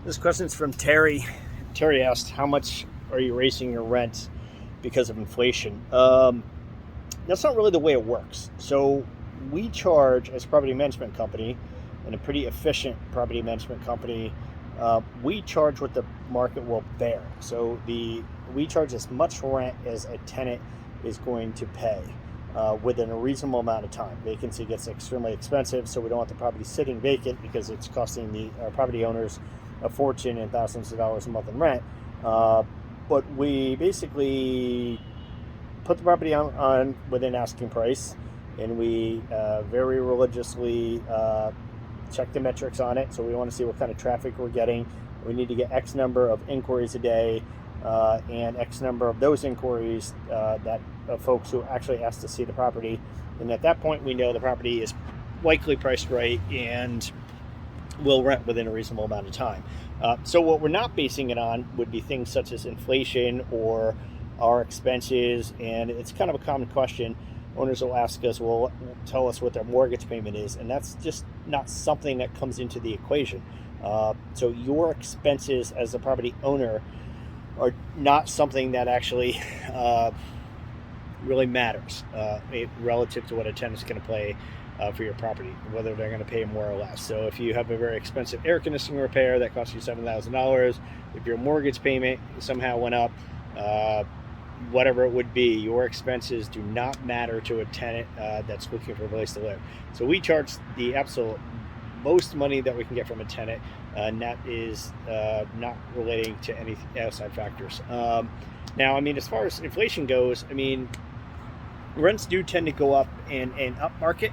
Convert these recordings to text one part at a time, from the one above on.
This question's from Terry. Terry asked, how much are you raising your rent because of inflation? That's not really the way it works. So we charge, as a property management company, and a pretty efficient property management company, we charge what the market will bear. So we charge as much rent as a tenant is going to pay within a reasonable amount of time. Vacancy gets extremely expensive, so we don't want the property sitting vacant because it's costing our property owners a fortune and thousands of dollars a month in rent. But we basically put the property on within asking price, and we very religiously check the metrics on it. So we want to see what kind of traffic we're getting. We need to get X number of inquiries a day, and X number of those inquiries that folks who actually ask to see the property. And at that point, we know the property is likely priced right and will rent within a reasonable amount of time. So what we're not basing it on would be things such as inflation or our expenses. And it's kind of a common question. Owners will ask us, well, tell us what their mortgage payment is. And that's just not something that comes into the equation. So your expenses as a property owner are not something that actually really matters relative to what a tenant's going to pay for your property, whether they're going to pay more or less. So if you have a very expensive air conditioning repair that costs you $7,000, if your mortgage payment somehow went up, whatever it would be, your expenses do not matter to a tenant that's looking for a place to live. So we charge the absolute most money that we can get from a tenant, and that is not relating to any outside factors. Now, I mean, as far as inflation goes, I mean, rents do tend to go up in an up market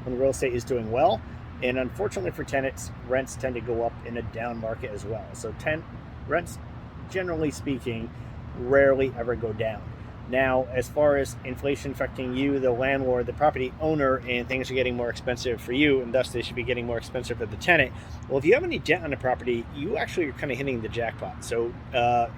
when real estate is doing well, and unfortunately for tenants, rents tend to go up in a down market as well. So rents, generally speaking, rarely ever go down. Now, as far as inflation affecting you, the landlord, the property owner, and things are getting more expensive for you, and thus they should be getting more expensive for the tenant. Well, if you have any debt on the property, you actually are kind of hitting the jackpot. So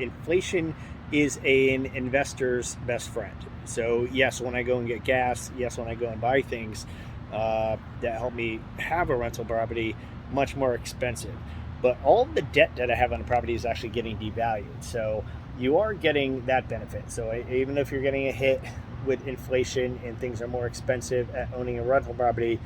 inflation is an investor's best friend. So yes, when I go and get gas, yes, when I go and buy things that help me have a rental property, much more expensive. But all the debt that I have on the property is actually getting devalued. So you are getting that benefit. So even if you're getting a hit with inflation and things are more expensive at owning a rental property,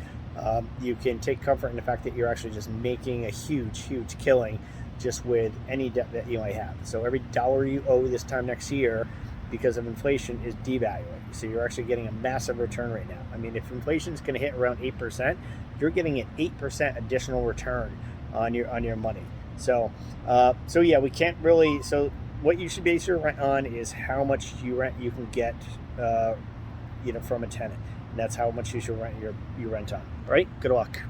you can take comfort in the fact that you're actually just making a huge killing just with any debt that you might have. So every dollar you owe this time next year because of inflation is devaluing. So you're actually getting a massive return right now. I mean, if inflation is going to hit around 8%, you're getting an 8% additional return on your money. So yeah, we can't really. So what you should base your rent on is how much you can get, from a tenant. And that's how much you should rent your rent on. All right. Good luck.